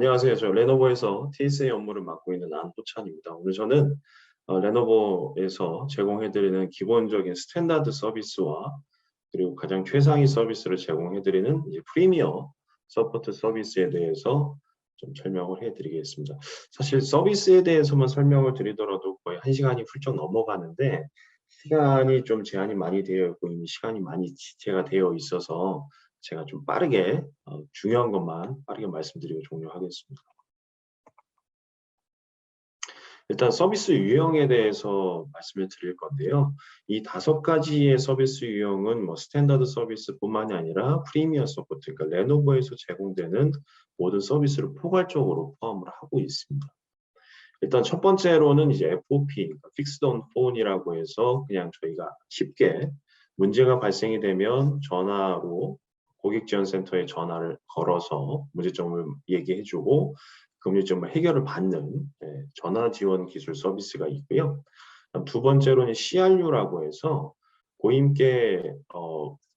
안녕하세요. 저 레노버에서 TSA 업무를 맡고 있는 안호찬입니다. 오늘 저는 레노버에서 제공해드리는 기본적인 스탠다드 서비스와 그리고 가장 최상위 서비스를 제공해드리는 이제 프리미어 서포트 서비스에 대해서 좀 설명을 해드리겠습니다. 사실 서비스에 대해서만 설명을 드리더라도 거의 1시간이 훌쩍 넘어가는데 시간이 좀 제한이 많이 되어 있고 이미 시간이 많이 지체가 되어 있어서 제가 좀 빠르게 중요한 것만 빠르게 말씀드리고 종료하겠습니다. 일단 서비스 유형에 대해서 말씀을 드릴 건데요. 이 5가지의 서비스 유형은 뭐 스탠다드 서비스뿐만이 아니라 프리미어 서포트, 그러니까 레노버에서 제공되는 모든 서비스를 포괄적으로 포함을 하고 있습니다. 일단 첫 번째로는 이제 FOP, 그러니까 Fixed on Phone이라고 해서 그냥 저희가 쉽게 문제가 발생이 되면 전화로 고객지원센터에 전화를 걸어서 문제점을 얘기해주고 그 문제점을 해결을 받는 전화 지원 기술 서비스가 있고요. 두 번째로는 CRU라고 해서 고객님께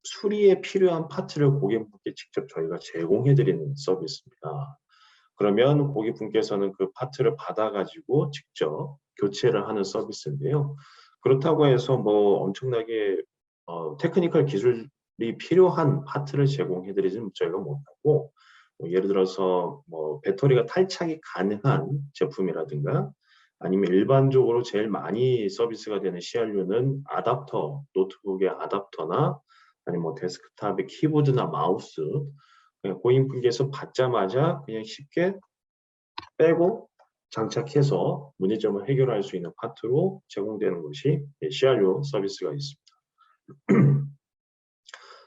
수리에 필요한 파트를 고객분께 직접 저희가 제공해드리는 서비스입니다. 그러면 고객분께서는 그 파트를 받아가지고 직접 교체를 하는 서비스인데요. 그렇다고 해서 뭐 엄청나게 테크니컬 기술이 필요한 파트를 제공해드리지는 저희가 못하고 예를 들어서 뭐 배터리가 탈착이 가능한 제품이라든가 아니면 일반적으로 제일 많이 서비스가 되는 CRU는 아답터, 노트북의 아답터나 아니면 뭐 데스크탑의 키보드나 마우스 그냥 고객분께서 받자마자 그냥 쉽게 빼고 장착해서 문제점을 해결할 수 있는 파트로 제공되는 것이 CRU 서비스가 있습니다.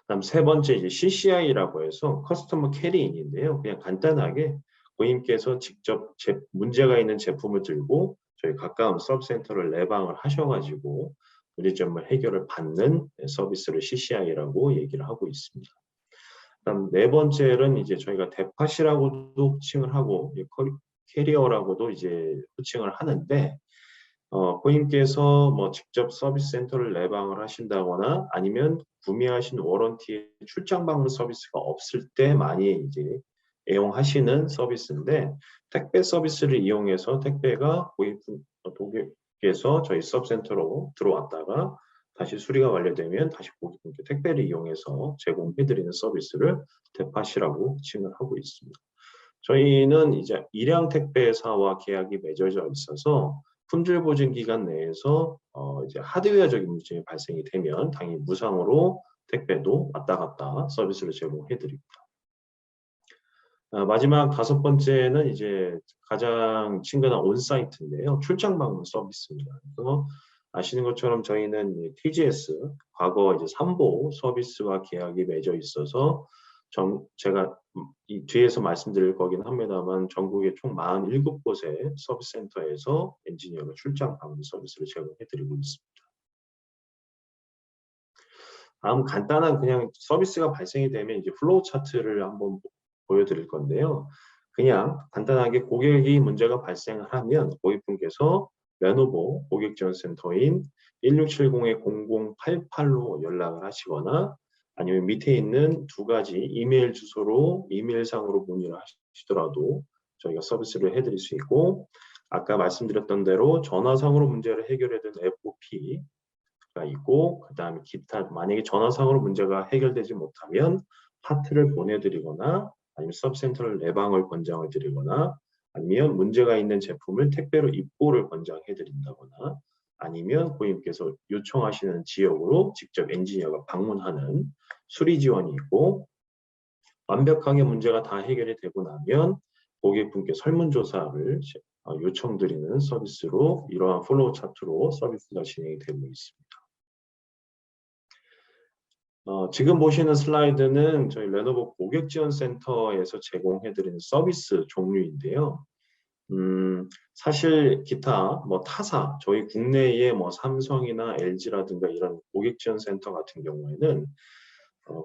다음 세 번째 이제 CCI라고 해서 커스터머 캐리인인데요. 그냥 간단하게 고객님께서 직접 문제가 있는 제품을 들고 저희 가까운 서브센터를 내방을 하셔가지고 문제점을 해결을 받는 서비스를 CCI라고 얘기를 하고 있습니다. 그다음 네 번째는 이제 저희가 대팟이라고도 호칭을 하고 캐리어라고도 이제 호칭을 하는데 고객님께서 뭐 직접 서비스 센터를 내방을 하신다거나 아니면 구매하신 워런티에 출장 방문 서비스가 없을 때 많이 이제 애용하시는 서비스인데 택배 서비스를 이용해서 택배가 고객께서 저희 서브센터로 들어왔다가 다시 수리가 완료되면 다시 고객님께 택배를 이용해서 제공해드리는 서비스를 대팟이라고 칭을 하고 있습니다. 저희는 이제 일양 택배사와 계약이 맺어져 있어서 품질 보증 기간 내에서 이제 하드웨어적인 문제가 발생이 되면 당연히 무상으로 택배도 왔다 갔다 서비스를 제공해 드립니다. 마지막 5번째는 이제 가장 친근한 온사이트인데요. 출장 방문 서비스입니다. 그래서 아시는 것처럼 저희는 TGS 과거 이제 3보 서비스와 계약이 맺어 있어서 제가 이 뒤에서 말씀드릴 거긴 합니다만 전국의 총 47곳의 서비스 센터에서 엔지니어가 출장 방문 서비스를 제공해드리고 있습니다. 다음 간단한 그냥 서비스가 발생이 되면 이제 플로우 차트를 한번 보여드릴 건데요. 그냥 간단하게 고객이 문제가 발생을 하면 고객분께서 레노버 고객지원센터인 1670-0088로 연락을 하시거나 아니면 밑에 있는 2가지 이메일 주소로 이메일상으로 문의를 하시더라도 저희가 서비스를 해드릴 수 있고 아까 말씀드렸던 대로 전화상으로 문제를 해결해야 되는 FOP가 있고 그 다음에 기타 만약에 전화상으로 문제가 해결되지 못하면 파트를 보내드리거나 아니면 서브센터를 내방을 권장을 드리거나 아니면 문제가 있는 제품을 택배로 입고를 권장해 드린다거나 아니면 고객님께서 요청하시는 지역으로 직접 엔지니어가 방문하는 수리 지원이 있고 완벽하게 문제가 다 해결이 되고 나면 고객분께 설문조사를 요청드리는 서비스로 이러한 플로우 차트로 서비스가 진행이 되고 있습니다. 지금 보시는 슬라이드는 저희 레노버 고객지원센터에서 제공해드리는 서비스 종류인데요. 사실 기타 뭐 타사, 저희 국내의 뭐 삼성이나 LG라든가 이런 고객지원센터 같은 경우에는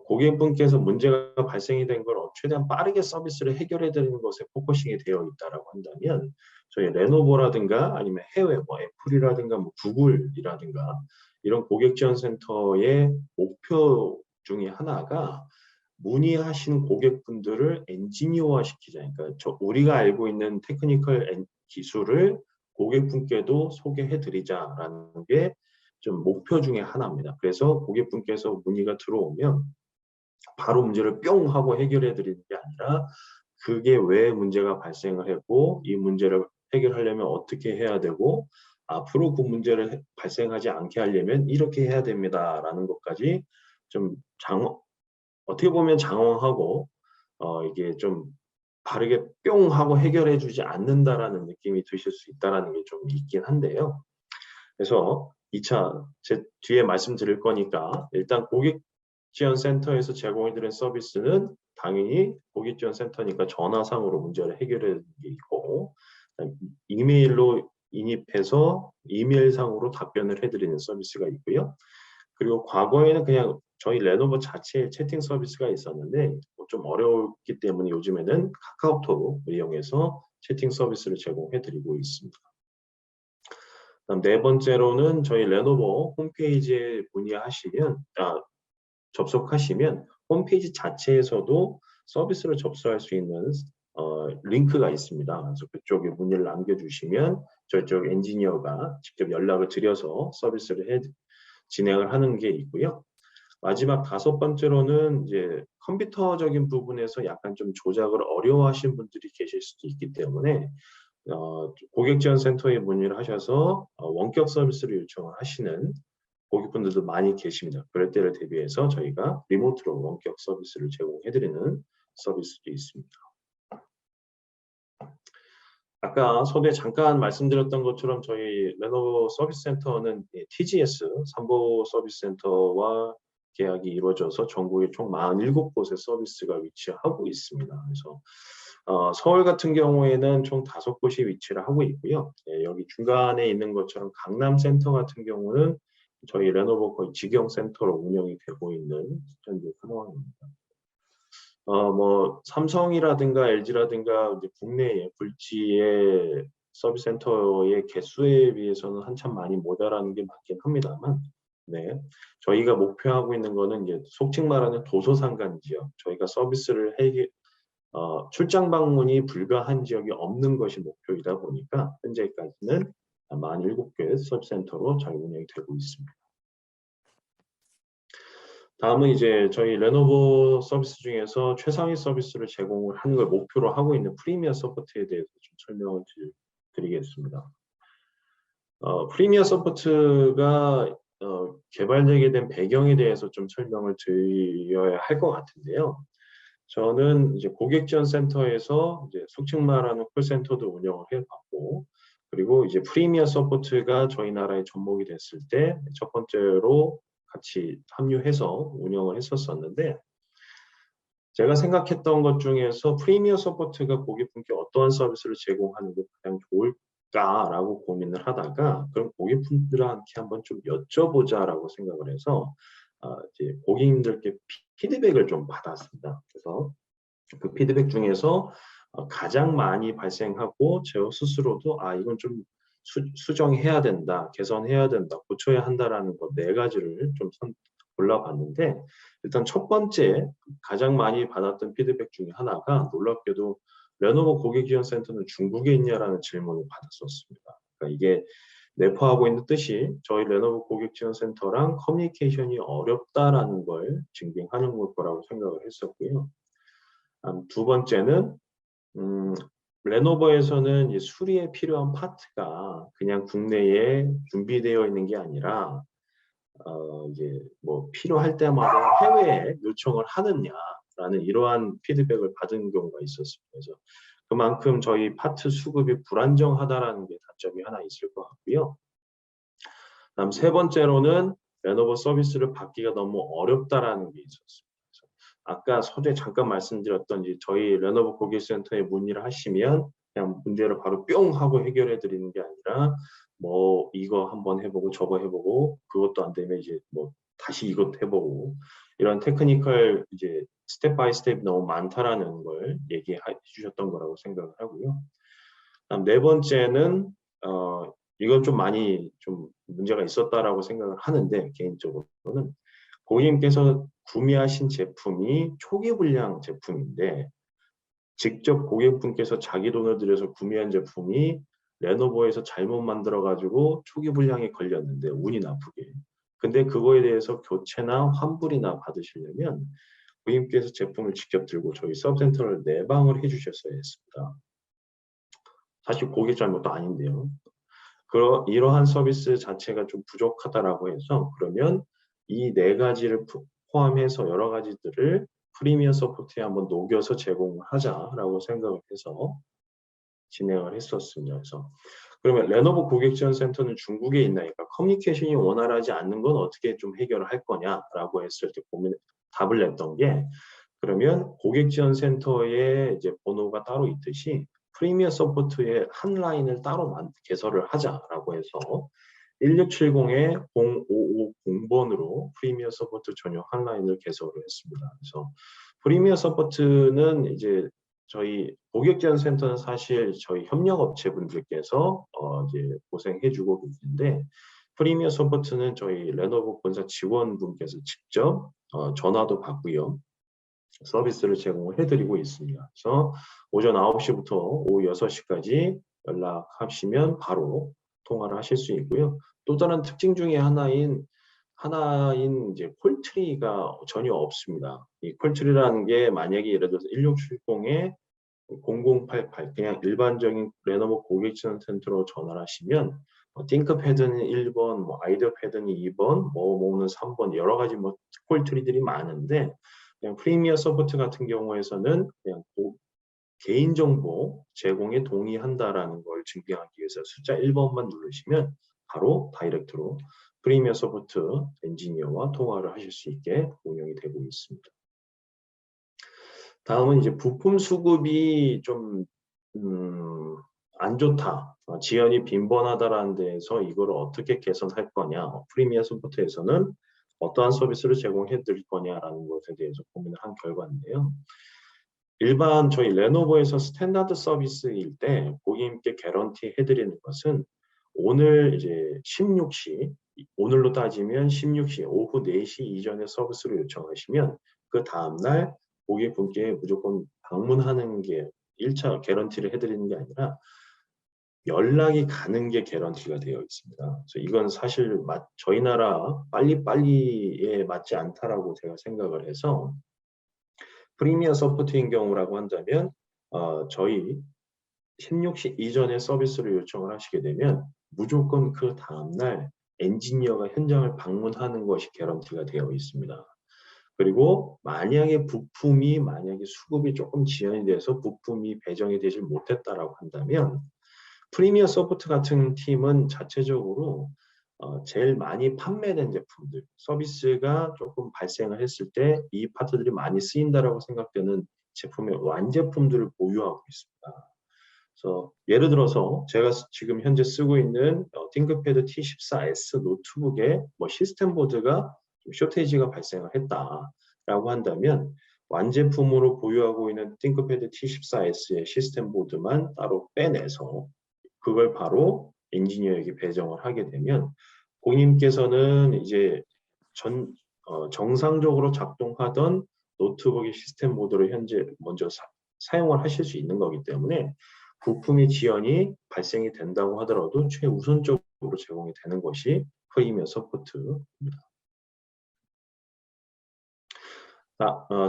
고객분께서 문제가 발생이 된 걸 최대한 빠르게 서비스를 해결해드리는 것에 포커싱이 되어 있다라고 한다면 저희 레노버라든가 아니면 해외 뭐 애플이라든가 뭐 구글이라든가 이런 고객지원센터의 목표 중에 하나가 문의하신 고객분들을 엔지니어화 시키자. 그러니까 우리가 알고 있는 테크니컬 기술을 고객분께도 소개해 드리자라는 게 좀 목표 중에 하나입니다. 그래서 고객분께서 문의가 들어오면 바로 문제를 뿅 하고 해결해 드리는 게 아니라 그게 왜 문제가 발생을 했고 이 문제를 해결하려면 어떻게 해야 되고 앞으로 그 문제를 발생하지 않게 하려면 이렇게 해야 됩니다라는 것까지 좀 어떻게 보면 장황하고 이게 좀 바르게 뿅 하고 해결해 주지 않는다라는 느낌이 드실 수 있다라는 게 좀 있긴 한데요. 그래서 2차 제 뒤에 말씀드릴 거니까 일단 고객 지원 센터에서 제공해 드린 서비스는 당연히 고객 지원 센터니까 전화상으로 문제를 해결해 드리는 게 있고 이메일로 인입해서 이메일상으로 답변을 해 드리는 서비스가 있고요. 그리고 과거에는 그냥 저희 레노버 자체의 채팅 서비스가 있었는데 좀 어려웠기 때문에 요즘에는 카카오톡을 이용해서 채팅 서비스를 제공해 드리고 있습니다. 그다음 네 번째로는 저희 레노버 홈페이지에 접속하시면 홈페이지 자체에서도 서비스를 접수할 수 있는 링크가 있습니다. 그래서 그쪽에 문의를 남겨주시면 저쪽 엔지니어가 직접 연락을 드려서 서비스를 진행을 하는 게 있고요. 마지막 다섯 번째로는 이제 컴퓨터적인 부분에서 약간 좀 조작을 어려워하시는 분들이 계실 수도 있기 때문에 고객지원센터에 문의를 하셔서 원격 서비스를 요청을 하시는 고객분들도 많이 계십니다. 그럴 때를 대비해서 저희가 리모트로 원격 서비스를 제공해드리는 서비스도 있습니다. 아까 서두에 잠깐 말씀드렸던 것처럼 저희 레노버 서비스 센터는 TGS 삼보 서비스 센터와 계약이 이루어져서 전국에 총 47곳의 서비스가 위치하고 있습니다. 그래서 서울 같은 경우에는 총 5곳이 위치를 하고 있고요. 여기 중간에 있는 것처럼 강남 센터 같은 경우는 저희 레노버 거의 직영 센터로 운영이 되고 있는 현재 상황입니다. 뭐 삼성이라든가 LG라든가 이제 국내의 굴지의 서비스 센터의 개수에 비해서는 한참 많이 모자라는 게 맞긴 합니다만, 네, 저희가 목표하고 있는 거는 이제 속칭 말하는 도서상간 지역, 저희가 서비스를 출장 방문이 불가한 지역이 없는 것이 목표이다 보니까 현재까지는 47개 서비스 센터로 잘 운영이 되고 있습니다. 다음은 이제 저희 레노버 서비스 중에서 최상위 서비스를 제공을 하는 걸 목표로 하고 있는 프리미어 서포트에 대해서 좀 설명을 드리겠습니다. 프리미어 서포트가 개발되게 된 배경에 대해서 좀 설명을 드려야 할 것 같은데요. 저는 이제 고객 지원 센터에서 이제 속칭 말하는 콜센터도 운영을 해봤고, 그리고 이제 프리미어 서포트가 저희 나라에 접목이 됐을 때 첫 번째로 같이 합류해서 운영을 했었었는데, 제가 생각했던 것 중에서 프리미어 서포트가 고객분께 어떠한 서비스를 제공하는 게 가장 좋을까라고 고민을 하다가 그럼 고객분들한테 한번 좀 여쭤보자라고 생각을 해서 이제 고객님들께 피드백을 좀 받았습니다. 그래서 그 피드백 중에서 가장 많이 발생하고 제 스스로도 이건 좀 수정해야 된다, 개선해야 된다, 고쳐야 한다라는 것 4가지를 좀 골라봤는데, 일단 첫 번째 가장 많이 받았던 피드백 중에 하나가 놀랍게도 레노버 고객지원센터는 중국에 있냐라는 질문을 받았었습니다. 그러니까 이게 내포하고 있는 뜻이 저희 레노버 고객지원센터랑 커뮤니케이션이 어렵다라는 걸 증빙하는 걸 거라고 생각을 했었고요. 두 번째는 레노버에서는 이 수리에 필요한 파트가 그냥 국내에 준비되어 있는 게 아니라 이제 뭐 필요할 때마다 해외에 요청을 하느냐라는 이러한 피드백을 받은 경우가 있었습니다. 그래서 그만큼 저희 파트 수급이 불안정하다라는 게 단점이 하나 있을 것 같고요. 다음 세 번째로는 레노버 서비스를 받기가 너무 어렵다라는 게 있었습니다. 아까 서두에 잠깐 말씀드렸던 저희 레노버 고객센터에 문의를 하시면 그냥 문제를 바로 뿅 하고 해결해 드리는 게 아니라 뭐 이거 한번 해보고 저거 해보고 그것도 안 되면 이제 뭐 다시 이것 해보고 이런 테크니컬 이제 스텝 바이 스텝 너무 많다라는 걸 얘기해 주셨던 거라고 생각을 하고요. 다음 네 번째는 이건 좀 많이 좀 문제가 있었다라고 생각을 하는데 개인적으로는 고객님께서 구매하신 제품이 초기 불량 제품인데 직접 고객분께서 자기 돈을 들여서 구매한 제품이 레노버에서 잘못 만들어가지고 초기 불량에 걸렸는데 운이 나쁘게. 근데 그거에 대해서 교체나 환불이나 받으시려면 고객님께서 제품을 직접 들고 저희 서브센터를 내방을 해주셨어야 했습니다. 사실 고객 잘못도 아닌데요. 이러한 서비스 자체가 좀 부족하다라고 해서 그러면 이 네 가지를 포함해서 여러 가지들을 프리미어 서포트에 한번 녹여서 제공을 하자라고 생각을 해서 진행을 했었습니다. 그래서 그러면 레노버 고객 지원 센터는 중국에 있나니까 커뮤니케이션이 원활하지 않는 건 어떻게 좀 해결을 할 거냐라고 했을 때 답을 냈던 게 그러면 고객 지원 센터에 이제 번호가 따로 있듯이 프리미어 서포트의 한 라인을 따로 개설을 하자라고 해서 1670에 0550번으로 프리미어 서포트 전용 한 라인을 개설을 했습니다. 그래서 프리미어 서포트는 이제 저희 고객 지원 센터는 사실 저희 협력업체분들께서 이제 고생해주고 계신데 프리미어 서포트는 저희 레노버 본사 직원분께서 직접 전화도 받고요. 서비스를 제공을 해드리고 있습니다. 그래서 오전 9시부터 오후 6시까지 연락하시면 바로 통화를 하실 수 있고요. 또 다른 특징 중에 하나인 이제 콜트리가 전혀 없습니다. 이 콜트리라는 게 만약에 예를 들어서 1670에 0088 그냥 일반적인 레노버 고객 지원 센터로 전화를 하시면 띵크패드는 1번, 뭐 아이디어 패드는 2번, 뭐는 3번 여러 가지 뭐 콜트리들이 많은데 그냥 프리미어 서포트 같은 경우에서는 그냥 개인정보 제공에 동의한다라는 걸 증명하기 위해서 숫자 1번만 누르시면 바로 다이렉트로 프리미어 서포트 엔지니어와 통화를 하실 수 있게 운영이 되고 있습니다. 다음은 이제 부품 수급이 좀 안 좋다. 지연이 빈번하다라는 데에서 이걸 어떻게 개선할 거냐. 프리미어 서포트에서는 어떠한 서비스를 제공해 드릴 거냐라는 것에 대해서 고민을 한 결과인데요. 일반 저희 레노버에서 스탠다드 서비스일 때 고객님께 개런티 해드리는 것은 오늘 이제 16시, 오늘로 따지면 16시, 오후 4시 이전에 서비스를 요청하시면 그 다음날 고객분께 무조건 방문하는 게 1차 개런티를 해드리는 게 아니라 연락이 가는 게 개런티가 되어 있습니다. 그래서 이건 사실 저희 나라 빨리빨리에 맞지 않다라고 제가 생각을 해서 프리미어 서포트인 경우라고 한다면 저희 16시 이전에 서비스를 요청을 하시게 되면 무조건 그 다음날 엔지니어가 현장을 방문하는 것이 개런티가 되어 있습니다. 그리고 만약에 수급이 조금 지연이 돼서 부품이 배정이 되지 못했다라고 한다면 프리미어 서포트 같은 팀은 자체적으로 제일 많이 판매된 제품들, 서비스가 조금 발생을 했을 때 이 파트들이 많이 쓰인다라고 생각되는 제품의 완제품들을 보유하고 있습니다. 그래서 예를 들어서 제가 지금 현재 쓰고 있는 띵크패드 T14S 노트북에 뭐 시스템 보드가 좀 쇼테이지가 발생을 했다라고 한다면 완제품으로 보유하고 있는 띵크패드 T14S의 시스템 보드만 따로 빼내서 그걸 바로 엔지니어에게 배정을 하게 되면 고객님께서는 이제 정상적으로 작동하던 노트북의 시스템 보드를 현재 먼저 사용을 하실 수 있는 거기 때문에 부품의 지연이 발생이 된다고 하더라도 최우선적으로 제공이 되는 것이 프리미어 서포트입니다.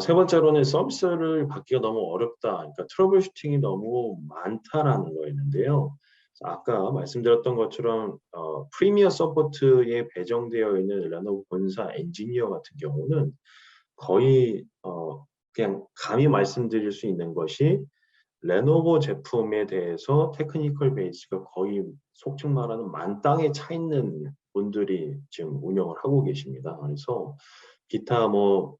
세 번째로는 서비스를 받기가 너무 어렵다. 그러니까 트러블 슈팅이 너무 많다라는 거였는데요. 아까 말씀드렸던 것처럼 프리미어 서포트에 배정되어 있는 레노버 본사 엔지니어 같은 경우는 거의 그냥 감히 말씀드릴 수 있는 것이 레노버 제품에 대해서 테크니컬 베이스가 거의 속칭 말하는 만땅에 차 있는 분들이 지금 운영을 하고 계십니다. 그래서 기타 뭐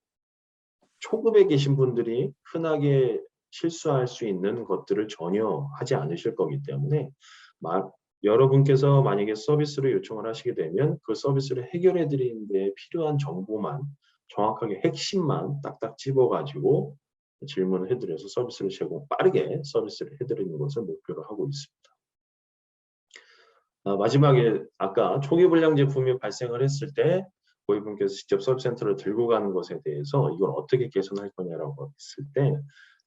초급에 계신 분들이 흔하게 실수할 수 있는 것들을 전혀 하지 않으실 거기 때문에 여러분께서 만약에 서비스를 요청을 하시게 되면 그 서비스를 해결해 드리는 데 필요한 정보만 정확하게 핵심만 딱딱 집어가지고 질문을 해드려서 빠르게 서비스를 해드리는 것을 목표로 하고 있습니다. 마지막에 아까 초기 불량 제품이 발생을 했을 때 고객분께서 직접 서비스 센터를 들고 가는 것에 대해서 이걸 어떻게 개선할 거냐라고 했을 때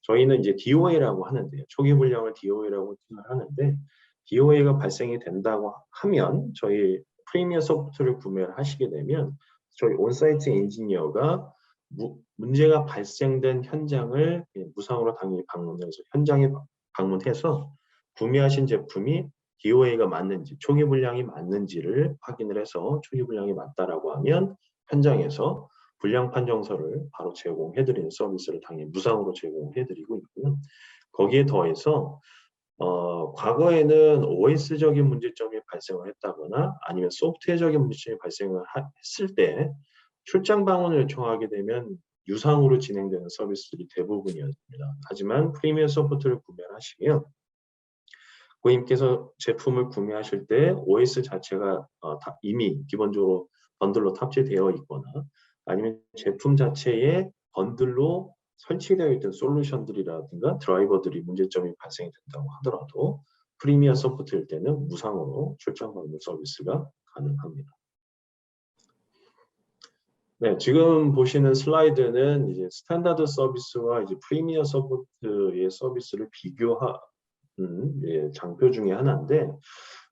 저희는 이제 DOA라고 하는데요. 초기 불량을 DOA라고 하는데 DOA가 발생이 된다고 하면 저희 프리미어 소프트를 구매를 하시게 되면 저희 온사이트 엔지니어가 문제가 발생된 현장을 무상으로 당연히 방문해서 현장에 방문해서 구매하신 제품이 DOA가 맞는지 초기 불량이 맞는지를 확인을 해서 초기 불량이 맞다라고 하면 현장에서 불량 판정서를 바로 제공해드리는 서비스를 당연히 무상으로 제공해드리고 있고요. 거기에 더해서 과거에는 OS적인 문제점이 발생을 했다거나 아니면 소프트웨어적인 문제점이 발생을 했을 때 출장 방문을 요청하게 되면 유상으로 진행되는 서비스들이 대부분이었습니다. 하지만 프리미어 소프트를 구매를 하시면 고객님께서 제품을 구매하실 때 OS 자체가 이미 기본적으로 번들로 탑재되어 있거나 아니면 제품 자체에 번들로 설치되어 있던 솔루션들이라든가 드라이버들이 문제점이 발생이 된다고 하더라도 프리미어 소프트일 때는 무상으로 출장 방문 서비스가 가능합니다. 네, 지금 보시는 슬라이드는 이제 스탠다드 서비스와 이제 프리미어 소프트의 서비스를 비교한 장표 중에 하나인데,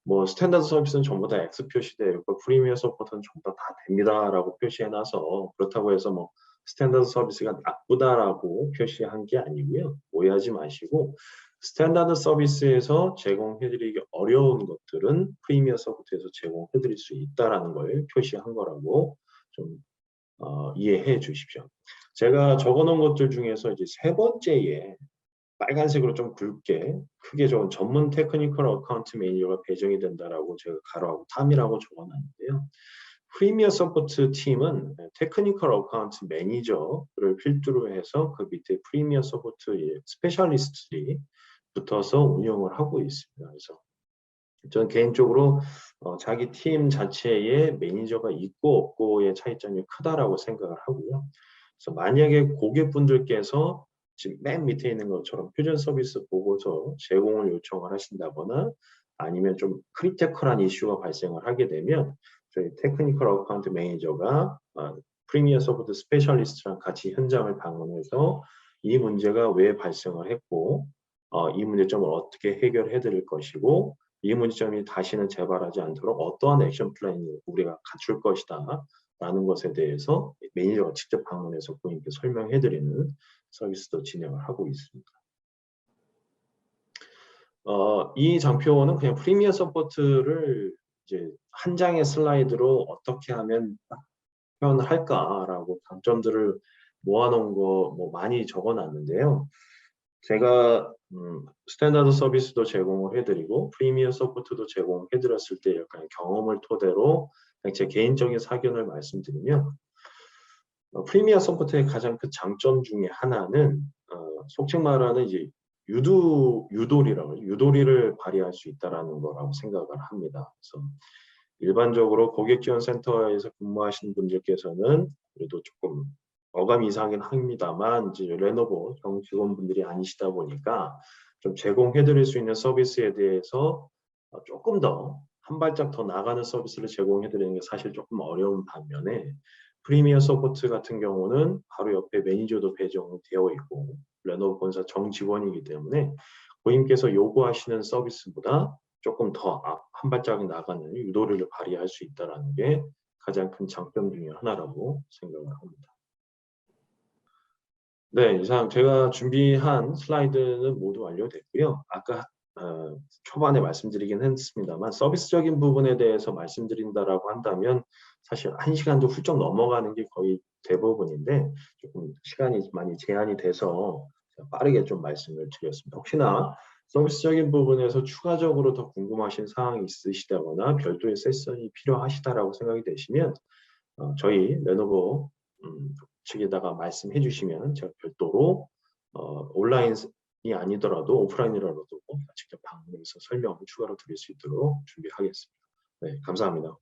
뭐 스탠다드 서비스는 전부 다 X 표시되어 있고 프리미어 서포트는 전부 다 됩니다라고 표시해놔서 그렇다고 해서 뭐 스탠다드 서비스가 나쁘다라고 표시한 게 아니고요. 오해하지 마시고 스탠다드 서비스에서 제공해드리기 어려운 것들은 프리미어 서포트에서 제공해드릴 수 있다라는 걸 표시한 거라고 좀 이해해 주십시오. 제가 적어놓은 것들 중에서 이제 세 번째에 빨간색으로 좀 굵게 크게 적은 전문 테크니컬 어카운트 매니저가 배정이 된다라고 제가 가로하고 탐이라고 적어놨는데요. 프리미어 서포트 팀은 테크니컬 어카운트 매니저를 필두로 해서 그 밑에 프리미어 서포트 스페셜리스트들이 붙어서 운영을 하고 있습니다. 그래서 저는 개인적으로 자기 팀 자체에 매니저가 있고 없고의 차이점이 크다라고 생각을 하고요. 그래서 만약에 고객분들께서 지금 맨 밑에 있는 것처럼 표준 서비스 보고서 제공을 요청을 하신다거나 아니면 좀 크리티컬한 이슈가 발생을 하게 되면 저희 테크니컬 어카운트 매니저가 프리미어 서포트 스페셜리스트랑 같이 현장을 방문해서 이 문제가 왜 발생을 했고 이 문제점을 어떻게 해결해 드릴 것이고 이 문제점이 다시는 재발하지 않도록 어떠한 액션 플랜을 우리가 갖출 것이다 라는 것에 대해서 매니저가 직접 방문해서 고객님께 설명해 드리는 서비스도 진행을 하고 있습니다. 이 장표는 그냥 프리미어 서포트를 이제 한 장의 슬라이드로 어떻게 하면 표현을 할까라고 강점들을 모아놓은 거 뭐 많이 적어놨는데요. 제가 스탠다드 서비스도 제공을 해드리고 프리미어 서포트도 제공해드렸을 때 약간 경험을 토대로 제 개인적인 사견을 말씀드리면 프리미어 서포트의 가장 큰 장점 중에 하나는 속칭 말하는 이제 유도리를 발휘할 수 있다라는 거라고 생각을 합니다. 그래서 일반적으로 고객 지원 센터에서 근무하시는 분들께서는 그래도 조금 어감이 이상하긴 합니다만 이제 레노버 직원분들이 아니시다 보니까 좀 제공해드릴 수 있는 서비스에 대해서 조금 더 한 발짝 더 나가는 서비스를 제공해드리는 게 사실 조금 어려운 반면에 프리미어 서포트 같은 경우는 바로 옆에 매니저도 배정되어 있고 레노버 본사 정직원이기 때문에 고객님께서 요구하시는 서비스보다 조금 더 한 발짝 나가는 유도리를 발휘할 수 있다는 게 가장 큰 장점 중에 하나라고 생각을 합니다. 네, 이상 제가 준비한 슬라이드는 모두 완료됐고요. 아까 초반에 말씀드리긴 했습니다만 서비스적인 부분에 대해서 말씀드린다라고 한다면 사실 1시간도 훌쩍 넘어가는 게 거의 대부분인데 조금 시간이 많이 제한이 돼서 빠르게 좀 말씀을 드렸습니다. 혹시나 서비스적인 부분에서 추가적으로 더 궁금하신 사항이 있으시다거나 별도의 세션이 필요하시다라고 생각이 되시면 저희 레노버 측에다가 말씀해 주시면 제가 별도로 온라인이 아니더라도 오프라인이라도 직접 방문해서 설명을 추가로 드릴 수 있도록 준비하겠습니다. 네, 감사합니다.